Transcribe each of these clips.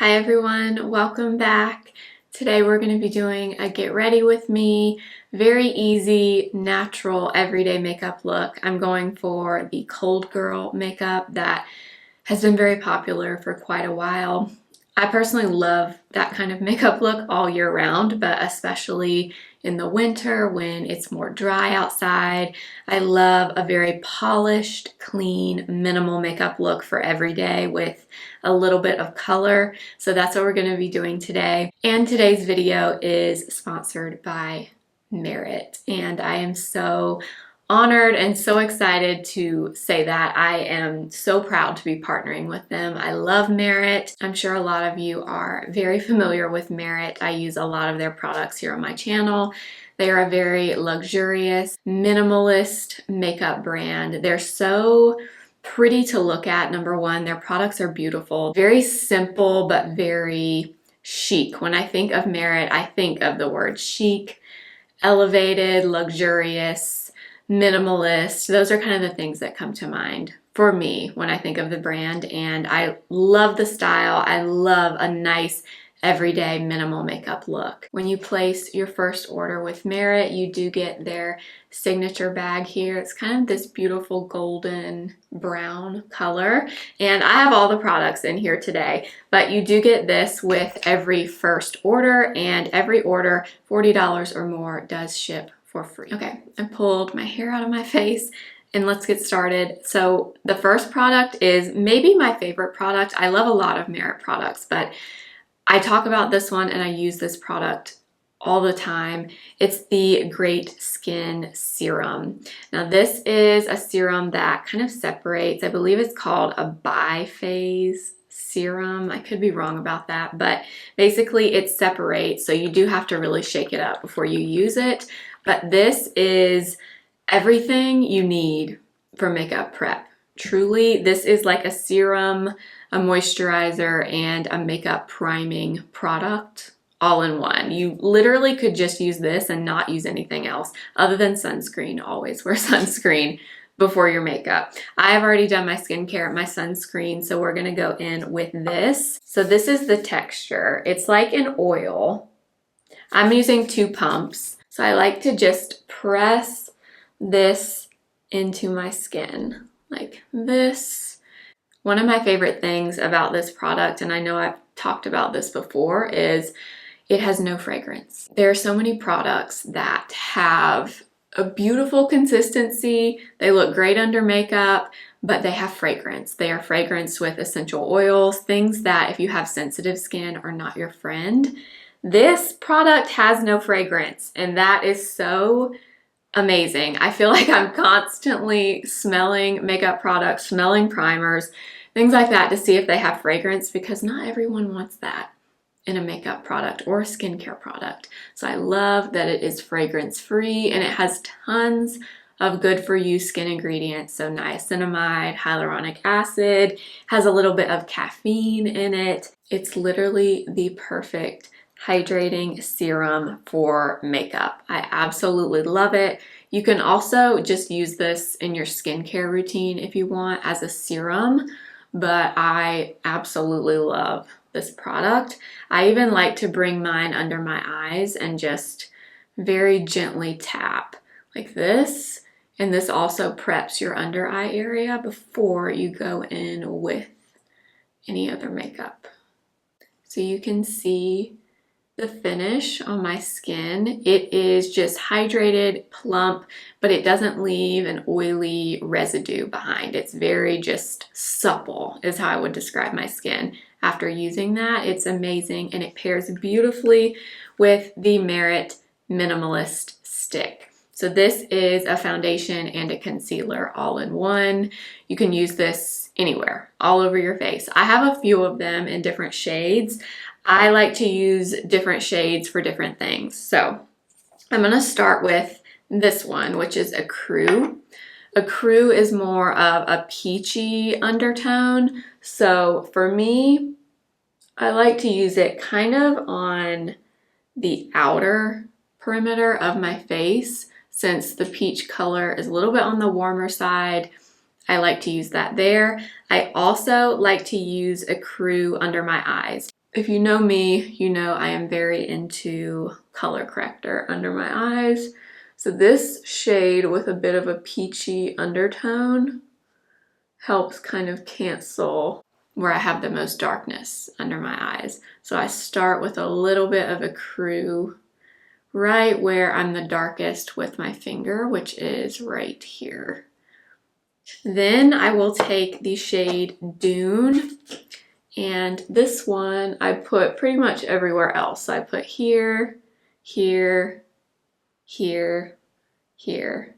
Hi everyone, welcome back. Today we're going to be doing a get ready with me, very easy, natural, everyday makeup look. I'm going for the Cold Girl makeup that has been very popular for quite a while. I personally love that kind of makeup look all year round, but especially in the winter when it's more dry outside. I love a very polished, clean, minimal makeup look for every day with a little bit of color. So that's what we're going to be doing today. And today's video is sponsored by Merit. And I am so honored and so excited to say that. I am so proud to be partnering with them. I love Merit. I'm sure a lot of you are very familiar with Merit. I use a lot of their products here on my channel. They are a very luxurious, minimalist makeup brand. They're so pretty to look at. Number one, their products are beautiful, very simple, but very chic. When I think of Merit, I think of the word chic, elevated, luxurious, minimalist. Those are kind of the things that come to mind for me when I think of the brand, and I love the style. I love a nice everyday minimal makeup look. When you place your first order with Merit, you do get their signature bag here. It's kind of this beautiful golden brown color, and I have all the products in here today, but you do get this with every first order, and every order $40 or more does ship for free. Okay, I pulled my hair out of my face and let's get started. So the first product is maybe my favorite product. I love a lot of Merit products, but I talk about this one and I use this product all the time. It's the Great Skin Serum. Now this is a serum that kind of separates, I believe it's called a biphase serum. I could be wrong about that, but basically it separates, so you do have to really shake it up before you use it. But this is everything you need for makeup prep. Truly, this is like a serum, a moisturizer, and a makeup priming product all in one. You literally could just use this and not use anything else other than sunscreen. Always wear sunscreen before your makeup. I have already done my skincare, my sunscreen, so we're gonna go in with this. So this is the texture. It's like an oil. I'm using 2 pumps. So I like to just press this into my skin like this. One of my favorite things about this product, and I know I've talked about this before, is it has no fragrance. There are so many products that have a beautiful consistency. They look great under makeup, but they have fragrance. They are fragranced with essential oils, things that if you have sensitive skin are not your friend. This product has no fragrance, and that is so amazing. I feel like I'm constantly smelling makeup products, smelling primers, things like that to see if they have fragrance, because not everyone wants that in a makeup product or a skincare product. So I love that it is fragrance free and it has tons of good for you skin ingredients. So niacinamide, hyaluronic acid, has a little bit of caffeine in it. It's literally the perfect hydrating serum for makeup. I absolutely love it. You can also just use this in your skincare routine if you want as a serum, but I absolutely love this product. I even like to bring mine under my eyes and just very gently tap like this. And this also preps your under eye area before you go in with any other makeup. So you can see the finish on my skin. It is just hydrated, plump, but it doesn't leave an oily residue behind. It's very just supple is how I would describe my skin. After using that, it's amazing, and it pairs beautifully with the Merit Minimalist Stick. So this is a foundation and a concealer all in one. You can use this anywhere, all over your face. I have a few of them in different shades. I like to use different shades for different things. So I'm gonna start with this one, which is Ecru. Ecru is more of a peachy undertone. So for me, I like to use it kind of on the outer perimeter of my face. Since the peach color is a little bit on the warmer side, I like to use that there. I also like to use Ecru under my eyes. If you know me, you know I am very into color corrector under my eyes. So this shade with a bit of a peachy undertone helps kind of cancel where I have the most darkness under my eyes. So I start with a little bit of Ecru right where I'm the darkest with my finger, which is right here. Then I will take the shade Dune, and this one I put pretty much everywhere else. So I put here, here, here, here,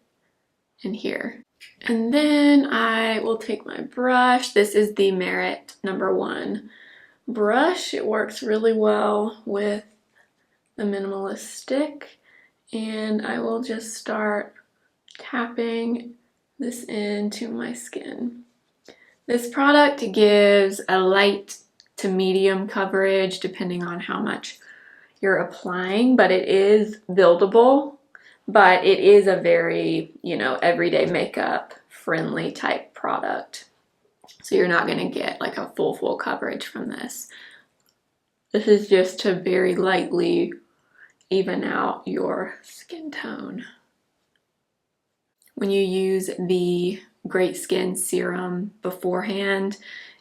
and here. And then I will take my brush. This is the Merit #1 brush. It works really well with the Minimalist stick. And I will just start tapping this into my skin. This product gives a light to medium coverage depending on how much you're applying, but it is buildable, but it is a very, everyday makeup friendly type product. So you're not gonna get like a full coverage from this. This is just to very lightly even out your skin tone. When you use the Great Skin Serum beforehand,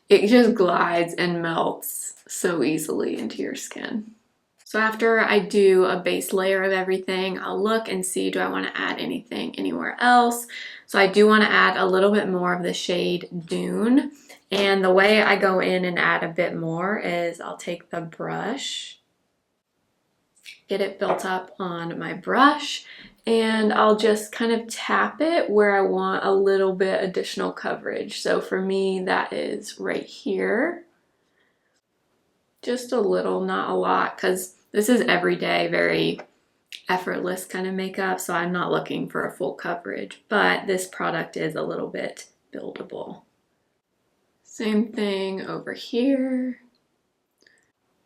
it just glides and melts so easily into your skin. So after I do a base layer of everything, I'll look and see, do I want to add anything anywhere else? So I do want to add a little bit more of the shade Dune. And the way I go in and add a bit more is I'll take the brush, get it built up on my brush, and I'll just kind of tap it where I want a little bit additional coverage. So for me, that is right here. Just a little, not a lot, because this is everyday, very effortless kind of makeup, so I'm not looking for a full coverage, but this product is a little bit buildable. Same thing over here.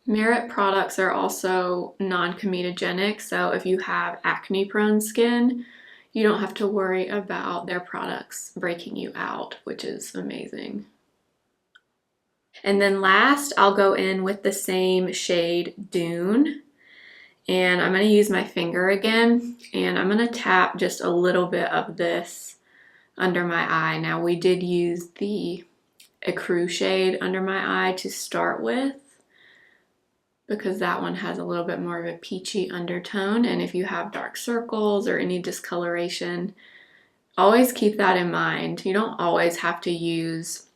Merit products are also non-comedogenic, so if you have acne-prone skin, you don't have to worry about their products breaking you out, which is amazing. And then last, I'll go in with the same shade Dune, and I'm going to use my finger again, and I'm going to tap just a little bit of this under my eye. Now, we did use the Ecru shade under my eye to start with, because that one has a little bit more of a peachy undertone. And if you have dark circles or any discoloration, always keep that in mind. You don't always have to use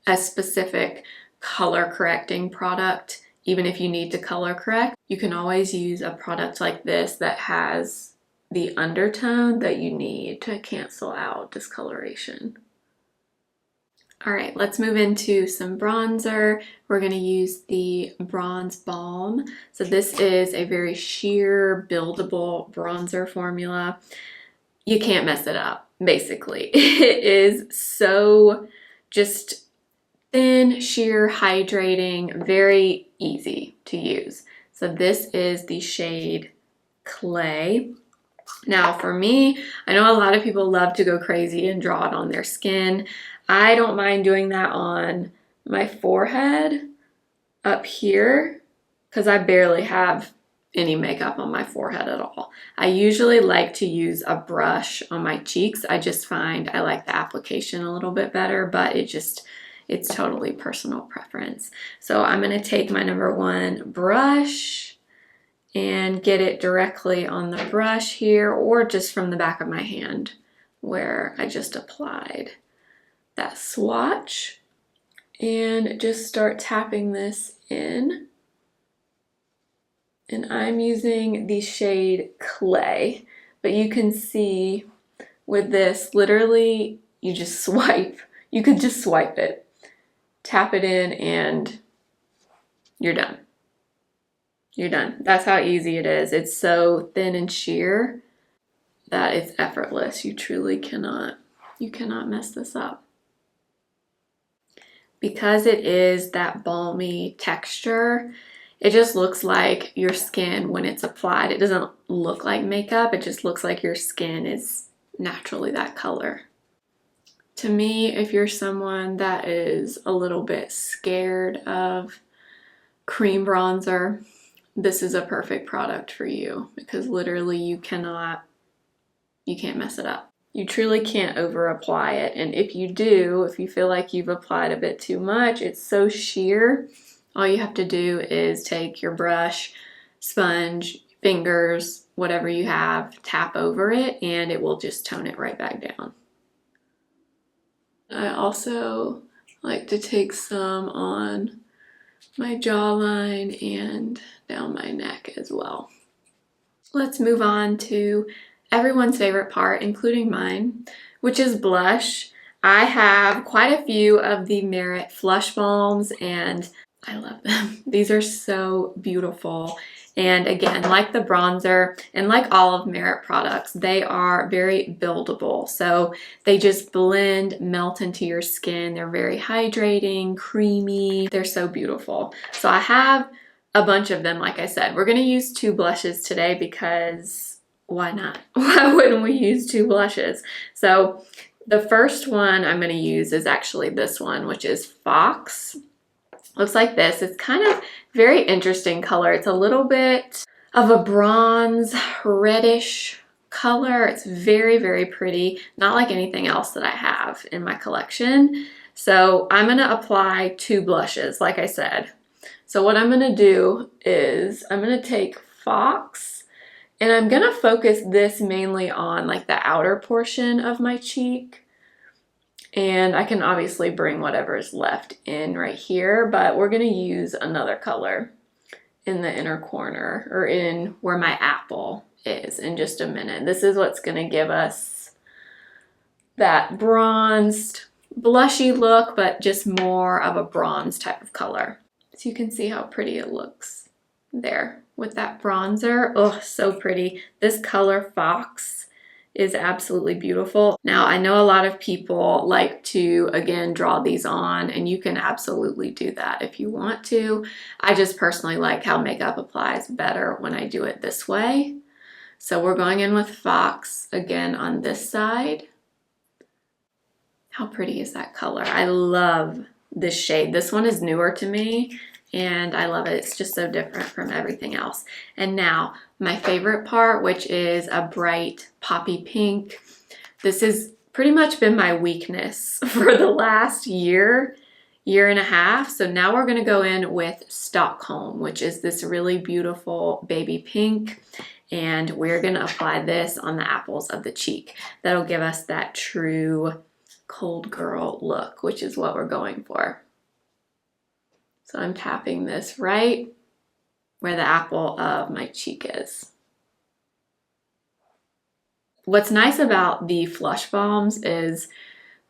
a specific color correcting product. Even if you need to color correct, you can always use a product like this that has the undertone that you need to cancel out discoloration. All right, let's move into some bronzer. We're gonna use the Bronze Balm. So this is a very sheer, buildable bronzer formula. You can't mess it up, basically. It is so just thin, sheer, hydrating, very easy to use. So this is the shade Clay. Now for me, I know a lot of people love to go crazy and draw it on their skin. I don't mind doing that on my forehead up here because I barely have any makeup on my forehead at all. I usually like to use a brush on my cheeks. I just find I like the application a little bit better, but it's totally personal preference. So I'm gonna take my #1 brush and get it directly on the brush here, or just from the back of my hand where I just applied that swatch, and just start tapping this in. And I'm using the shade Clay, but you can see with this, literally, you just swipe. You could just swipe it, tap it in, and you're done. You're done. That's how easy it is. It's so thin and sheer that it's effortless. You truly cannot mess this up. Because it is that balmy texture, it just looks like your skin when it's applied. It doesn't look like makeup. It just looks like your skin is naturally that color. To me, if you're someone that is a little bit scared of cream bronzer, this is a perfect product for you because literally you can't mess it up. You truly can't over apply it. And if you do, if you feel like you've applied a bit too much, it's so sheer. All you have to do is take your brush, sponge, fingers, whatever you have, tap over it, and it will just tone it right back down. I also like to take some on my jawline and down my neck as well. Let's move on to everyone's favorite part, including mine, which is blush. I have quite a few of the Merit Flush Balms and I love them. These are so beautiful. And again, like the bronzer and like all of Merit products, they are very buildable. So they just blend, melt into your skin. They're very hydrating, creamy. They're so beautiful. So I have a bunch of them, like I said. We're gonna use 2 blushes today because why not? Why wouldn't we use 2 blushes? So the first one I'm gonna use is actually this one, which is Fox. Looks like this. It's kind of very interesting color. It's a little bit of a bronze reddish color. It's very, very pretty. Not like anything else that I have in my collection. So I'm gonna apply 2 blushes, like I said. So what I'm gonna do is I'm gonna take Fox and I'm gonna focus this mainly on like the outer portion of my cheek. And I can obviously bring whatever's left in right here, but we're gonna use another color in the inner corner or in where my apple is in just a minute. This is what's gonna give us that bronzed, blushy look, but just more of a bronze type of color. So you can see how pretty it looks there with that bronzer. Oh, so pretty. This color Fox is absolutely beautiful. Now, I know a lot of people like to, again, draw these on, and you can absolutely do that if you want to. I just personally like how makeup applies better when I do it this way. So we're going in with Fox again on this side. How pretty is that color? I love this shade. This one is newer to me, and I love it. It's just so different from everything else. And now, my favorite part, which is a bright poppy pink. This has pretty much been my weakness for the last year and a half. So now we're gonna go in with Stockholm, which is this really beautiful baby pink. And we're gonna apply this on the apples of the cheek. That'll give us that true cold girl look, which is what we're going for. So I'm tapping this right where the apple of my cheek is. What's nice about the Flush Balms is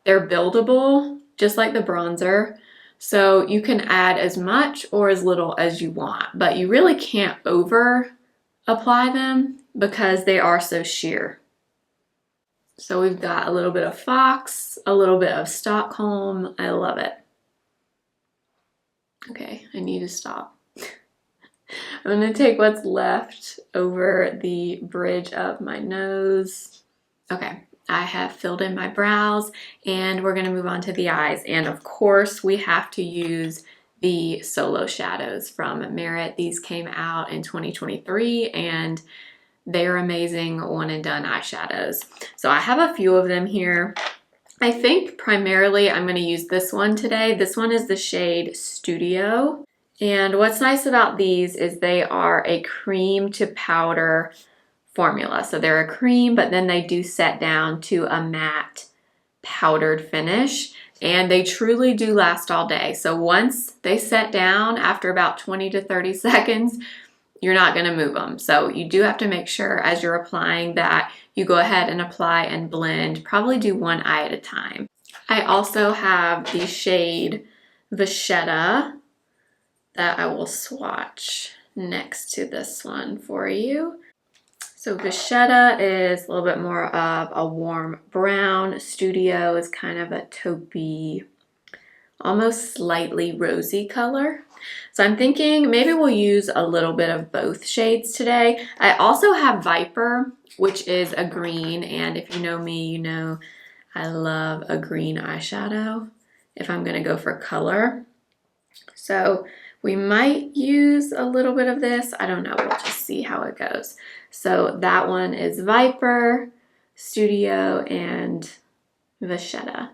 they're buildable, just like the bronzer. So you can add as much or as little as you want, but you really can't over apply them because they are so sheer. So we've got a little bit of Fox, a little bit of Stockholm. I love it. Okay, I need to stop. I'm gonna take what's left over the bridge of my nose. Okay, I have filled in my brows and we're gonna move on to the eyes. And of course, we have to use the Solo Shadows from Merit. These came out in 2023 and they're amazing one and done eyeshadows. So I have a few of them here. I think primarily I'm gonna use this one today. This one is the shade Studio. And what's nice about these is they are a cream to powder formula. So they're a cream, but then they do set down to a matte powdered finish. And they truly do last all day. So once they set down after about 20 to 30 seconds, you're not gonna move them. So you do have to make sure as you're applying that you go ahead and apply and blend. Probably do one eye at a time. I also have the shade Vachetta that I will swatch next to this one for you. So Vachetta is a little bit more of a warm brown. Studio is kind of a taupey, almost slightly rosy color. So I'm thinking maybe we'll use a little bit of both shades today. I also have Viper, which is a green, and if you know me, you know I love a green eyeshadow if I'm gonna go for color. So We might use a little bit of this. I don't know. We'll just see how it goes. So that one is Viper, Studio, and Vachetta.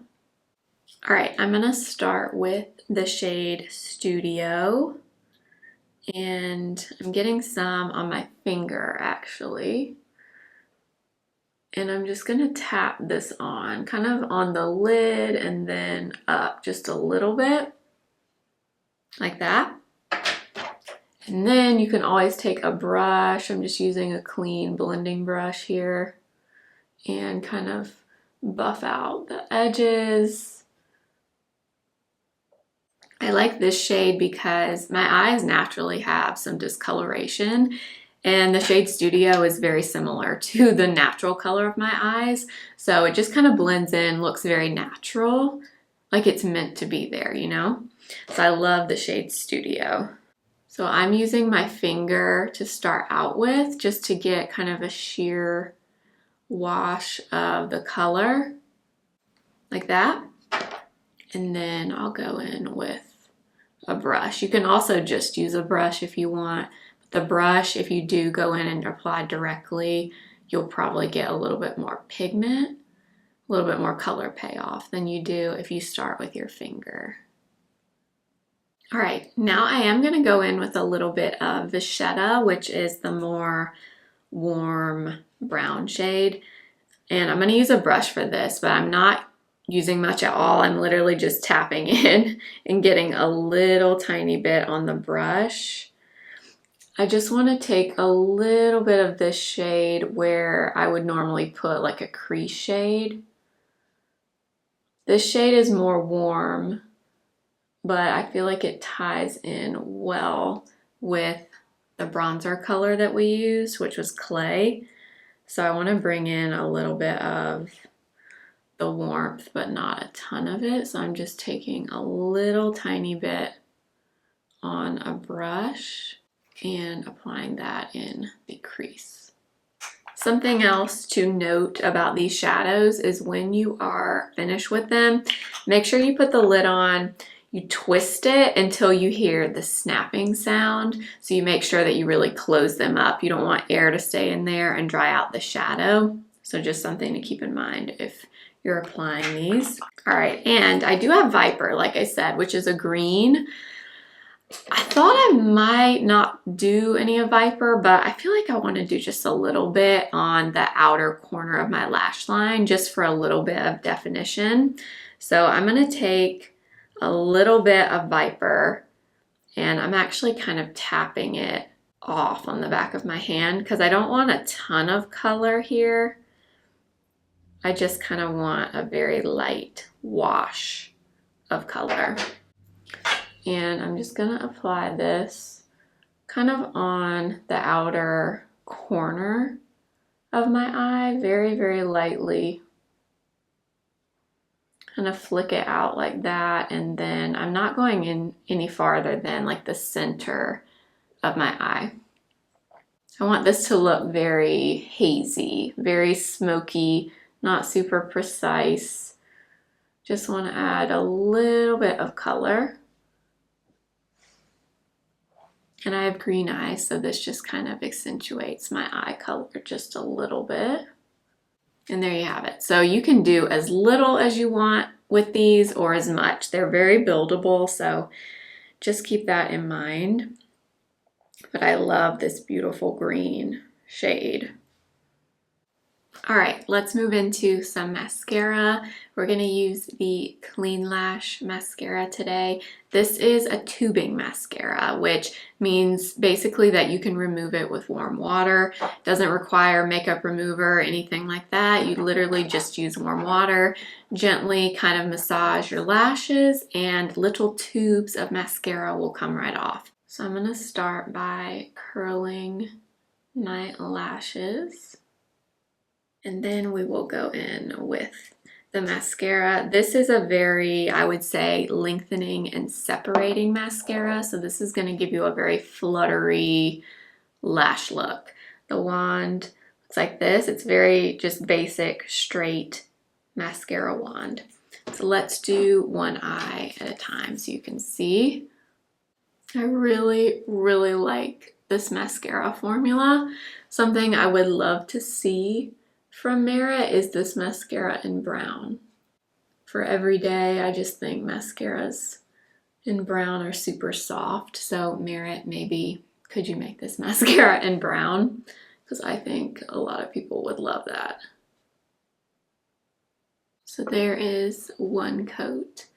All right, I'm going to start with the shade Studio. And I'm getting some on my finger, actually. And I'm just gonna tap this on, kind of on the lid and then up just a little bit, like that. And then you can always take a brush. I'm just using a clean blending brush here and kind of buff out the edges. I like this shade because my eyes naturally have some discoloration, and the shade Studio is very similar to the natural color of my eyes. So it just kind of blends in, looks very natural, like it's meant to be there, you know? So I love the shade Studio. So I'm using my finger to start out with, just to get kind of a sheer wash of the color, like that. And then I'll go in with a brush. You can also just use a brush if you want. The brush, if you do go in and apply directly, you'll probably get a little bit more pigment, a little bit more color payoff than you do if you start with your finger. All right, now I am going to go in with a little bit of Vachetta, which is the more warm brown shade. And I'm going to use a brush for this, but I'm not using much at all. I'm literally just tapping in and getting a little tiny bit on the brush. I just want to take a little bit of this shade where I would normally put like a crease shade. This shade is more warm, but I feel like it ties in well with the bronzer color that we used, which was Clay. So I want to bring in a little bit of the warmth, but not a ton of it. So I'm just taking a little tiny bit on a brush and applying that in the crease. Something else to note about these shadows is when you are finished with them, make sure you put the lid on, you twist it until you hear the snapping sound. So you make sure that you really close them up. You don't want air to stay in there and dry out the shadow. So just something to keep in mind if you're applying these. All right, and I do have Viper, like I said, which is a green. I thought I might not do any of Viper, but I feel like I want to do just a little bit on the outer corner of my lash line, just for a little bit of definition. So I'm going to take a little bit of Viper, and I'm actually kind of tapping it off on the back of my hand because I don't want a ton of color here. I just kind of want a very light wash of color. And I'm just gonna apply this kind of on the outer corner of my eye, very, very lightly. Kind of flick it out like that, and then I'm not going in any farther than like the center of my eye. I want this to look very hazy, very smoky, not super precise. Just want to add a little bit of color. And I have green eyes, so this just kind of accentuates my eye color just a little bit. And there you have it. So you can do as little as you want with these or as much. They're very buildable, so just keep that in mind. But I love this beautiful green shade. All right, let's move into some mascara. We're gonna use the Clean Lash mascara today. This is a tubing mascara, which means basically that you can remove it with warm water. Doesn't require makeup remover or anything like that. You literally just use warm water, gently kind of massage your lashes, and little tubes of mascara will come right off. So I'm gonna start by curling my lashes. And then we will go in with the mascara. This is a very, I would say, lengthening and separating mascara. So this is going to give you a very fluttery lash look. The wand looks like this. It's very just basic, straight mascara wand. So let's do one eye at a time so you can see. I really, really like this mascara formula. Something I would love to see from Merit is this mascara in brown. For every day, I just think mascaras in brown are super soft. So Merit, maybe could you make this mascara in brown? Because I think a lot of people would love that. So there is one coat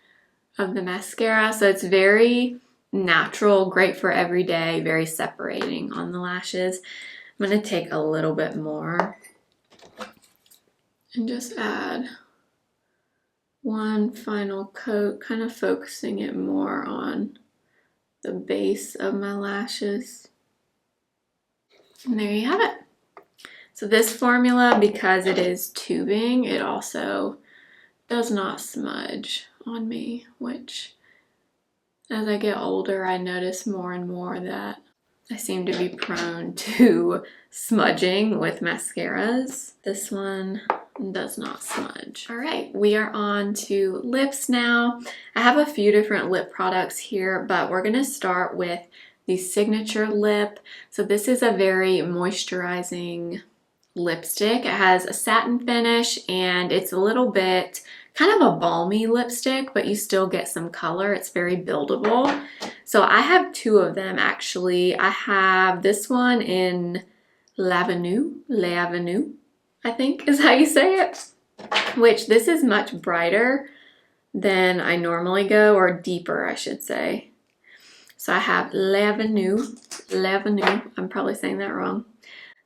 of the mascara. So it's very natural, great for every day, very separating on the lashes. I'm going to take a little bit more and just add one final coat, kind of focusing it more on the base of my lashes. And there you have it. So this formula, because it is tubing, it also does not smudge on me, which as I get older, I notice more and more that I seem to be prone to smudging with mascaras. This one does not smudge. All right, we are on to lips now. I have a few different lip products here, but we're gonna start with the Signature Lip. So this is a very moisturizing lipstick. It has a satin finish and it's a little bit kind of a balmy lipstick, but you still get some color. It's very buildable. So I have two of them actually. I have this one in L'Avenue, I think is how you say it, which this is much brighter than I normally go, or deeper I should say. So I have L'Avenue, I'm probably saying that wrong.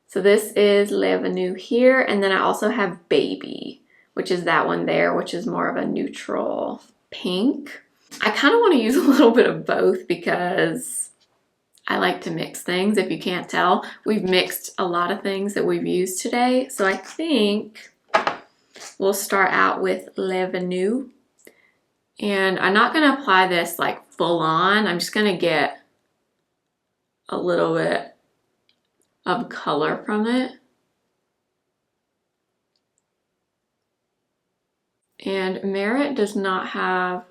So this is L'Avenue here, and then I also have Baby, which is that one there, which is more of a neutral pink. I kind of want to use a little bit of both because I like to mix things. If you can't tell, we've mixed a lot of things that we've used today. So I think we'll start out with L'Avenue. And I'm not going to apply this like full on. I'm just going to get a little bit of color from it. And Merit does not have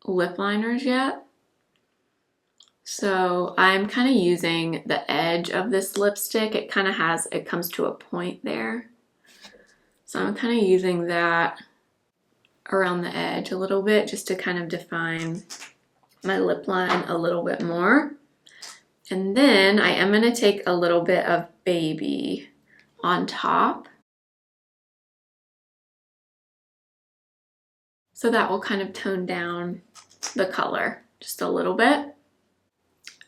lip liners yet. So I'm kind of using the edge of this lipstick. It comes to a point there. So I'm kind of using that around the edge a little bit just to kind of define my lip line a little bit more. And then I am going to take a little bit of Baby on top. So that will kind of tone down the color just a little bit.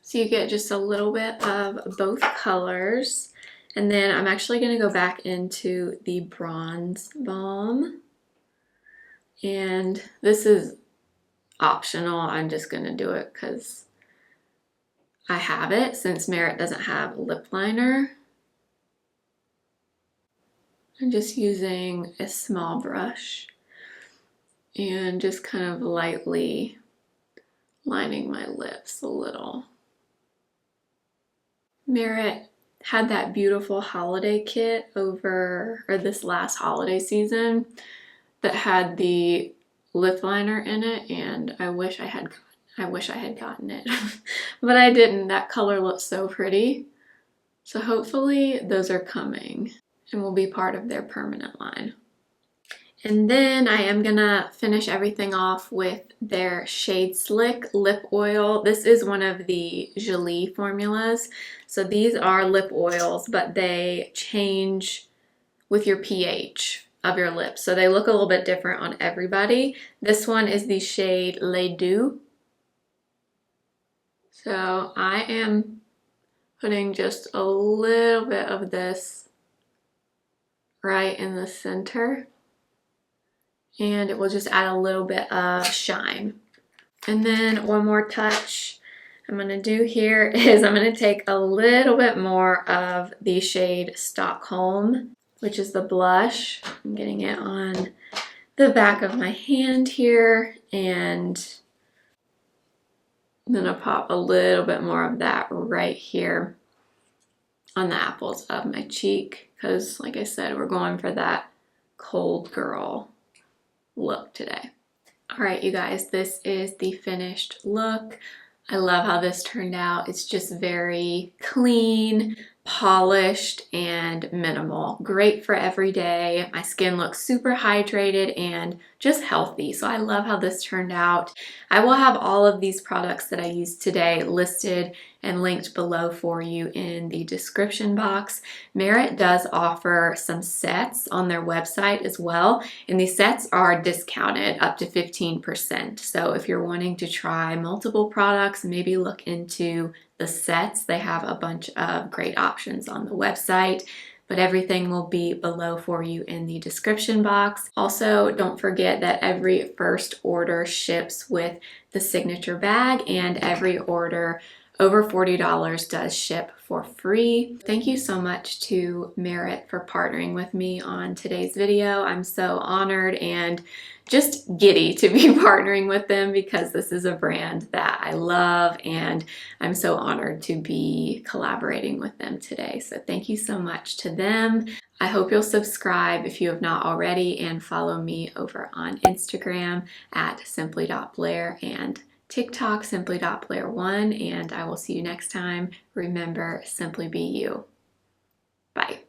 So you get just a little bit of both colors. And then I'm actually going to go back into the Bronze Balm. And this is optional. I'm just going to do it because I have it, since Merit doesn't have a lip liner. I'm just using a small brush and just kind of lightly lining my lips a little. Merit had that beautiful holiday kit this last holiday season that had the lip liner in it, and I wish I had gotten it, but I didn't. That color looks so pretty. So hopefully those are coming and will be part of their permanent line. And then I am gonna finish everything off with their Shade Slick lip oil. This is one of the Gelée formulas. So these are lip oils, but they change with your pH of your lips. So they look a little bit different on everybody. This one is the shade Les Deux. So I am putting just a little bit of this right in the center, and it will just add a little bit of shine. And then one more touch I'm going to do here is I'm going to take a little bit more of the shade Stockholm, which is the blush. I'm getting it on the back of my hand here, and I'm gonna pop a little bit more of that right here on the apples of my cheek, because like I said, we're going for that cold girl look today. All right, you guys, this is the finished look. I love how this turned out. It's just very clean, polished, and minimal. Great for every day. My skin looks super hydrated and just healthy. So I love how this turned out. I will have all of these products that I used today listed and linked below for you in the description box. Merit does offer some sets on their website as well, and these sets are discounted up to 15%. So if you're wanting to try multiple products, maybe look into the sets. They have a bunch of great options on the website, but everything will be below for you in the description box. Also, don't forget that every first order ships with the signature bag, and every order over $40 does ship for free. Thank you so much to Merit for partnering with me on today's video. I'm so honored and just giddy to be partnering with them because this is a brand that I love, and I'm so honored to be collaborating with them today. So thank you so much to them. I hope you'll subscribe if you have not already, and follow me over on Instagram at simply.blair and TikTok simply.blair1, and I will see you next time. Remember, simply be you. Bye.